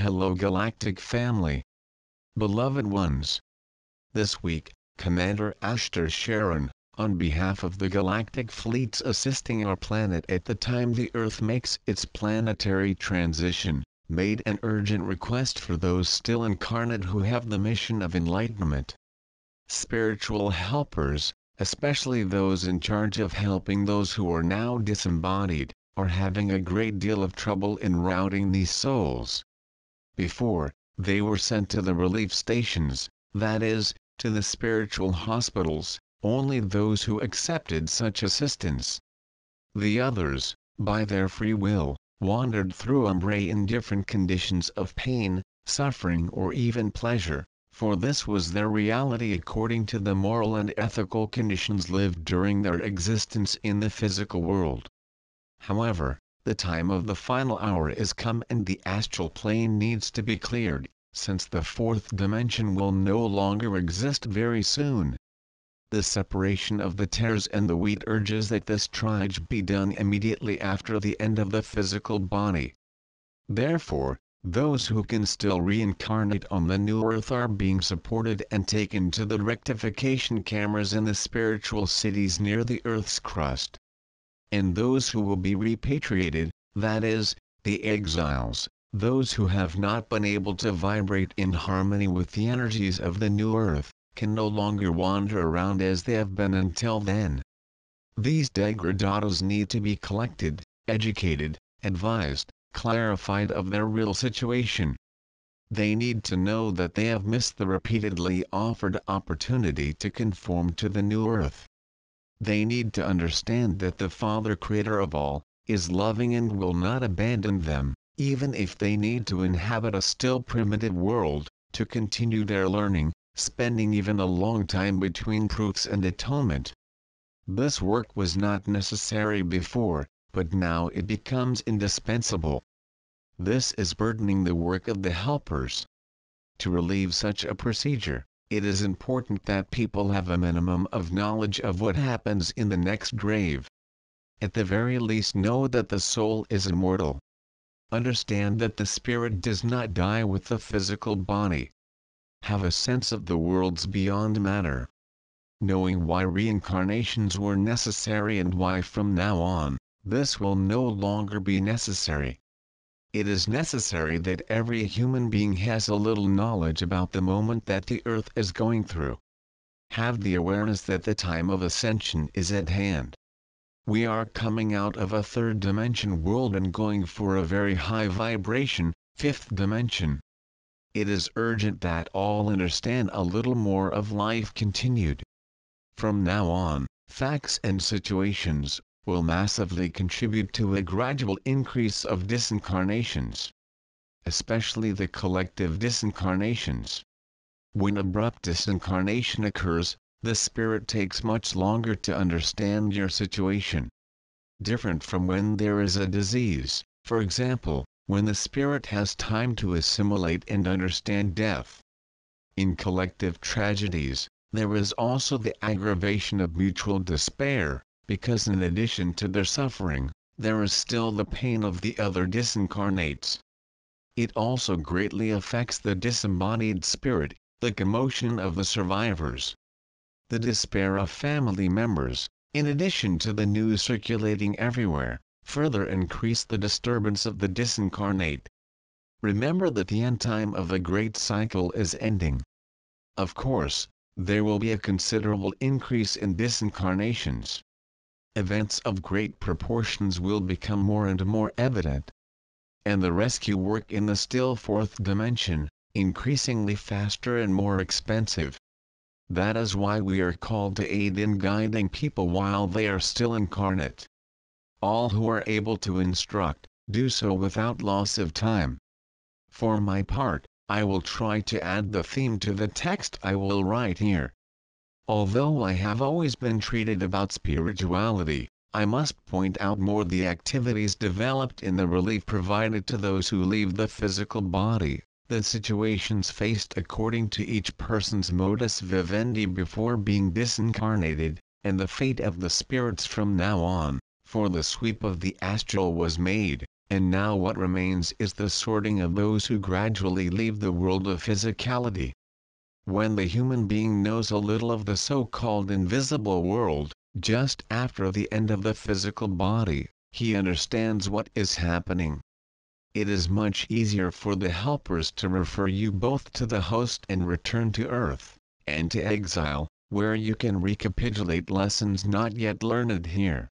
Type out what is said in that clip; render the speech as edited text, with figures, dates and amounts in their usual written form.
Hello Galactic family. Beloved ones. This week, Commander Ashtar SHERAN, on behalf of the galactic fleets assisting our planet at the time the Earth makes its planetary transition, made an urgent request for those still incarnate who have the mission of enlightenment. Spiritual helpers, especially those in charge of helping those who are now disembodied, are having a great deal of trouble in routing these souls. Before, they were sent to the relief stations, that is, to the spiritual hospitals, only those who accepted such assistance. The others, by their free will, wandered through Umbre in different conditions of pain, suffering or even pleasure, for this was their reality according to the moral and ethical conditions lived during their existence in the physical world. However, the time of the final hour is come and the astral plane needs to be cleared, since the fourth dimension will no longer exist very soon. The separation of the tares and the wheat urges that this triage be done immediately after the end of the physical body. Therefore, those who can still reincarnate on the new earth are being supported and taken to the rectification cameras in the spiritual cities near the earth's crust. And those who will be repatriated, that is, the exiles, those who have not been able to vibrate in harmony with the energies of the new earth, can no longer wander around as they have been until then. These degradados need to be collected, educated, advised, clarified of their real situation. They need to know that they have missed the repeatedly offered opportunity to conform to the new earth. They need to understand that the Father Creator of all, is loving and will not abandon them, even if they need to inhabit a still primitive world, to continue their learning, spending even a long time between proofs and atonement. This work was not necessary before, but now it becomes indispensable. This is burdening the work of the helpers. To relieve such a procedure, it is important that people have a minimum of knowledge of what happens in the next grave. At the very least know that the soul is immortal. Understand that the spirit does not die with the physical body. Have a sense of the worlds beyond matter. Knowing why reincarnations were necessary and why from now on, this will no longer be necessary. It is necessary that every human being has a little knowledge about the moment that the earth is going through. Have the awareness that the time of ascension is at hand. We are coming out of a third dimension world and going for a very high vibration, fifth dimension. It is urgent that all understand a little more of life continued. From now on, facts and situations will massively contribute to a gradual increase of disincarnations. Especially the collective disincarnations. When abrupt disincarnation occurs, the spirit takes much longer to understand your situation. Different from when there is a disease, for example, when the spirit has time to assimilate and understand death. In collective tragedies, there is also the aggravation of mutual despair, because in addition to their suffering, there is still the pain of the other disincarnates. It also greatly affects the disembodied spirit, the commotion of the survivors. The despair of family members, in addition to the news circulating everywhere, further increase the disturbance of the disincarnate. Remember that the end time of the great cycle is ending. Of course, there will be a considerable increase in disincarnations. Events of great proportions will become more and more evident. And the rescue work in the still fourth dimension, increasingly faster and more expensive. That is why we are called to aid in guiding people while they are still incarnate. All who are able to instruct, do so without loss of time. For my part, I will try to add the theme to the text I will write here. Although I have always been treated about spirituality, I must point out more the activities developed in the relief provided to those who leave the physical body, the situations faced according to each person's modus vivendi before being disincarnated, and the fate of the spirits from now on, for the sweep of the astral was made, and now what remains is the sorting of those who gradually leave the world of physicality. When the human being knows a little of the so-called invisible world, just after the end of the physical body, he understands what is happening. It is much easier for the helpers to refer you both to the host and return to earth, and to exile, where you can recapitulate lessons not yet learned here.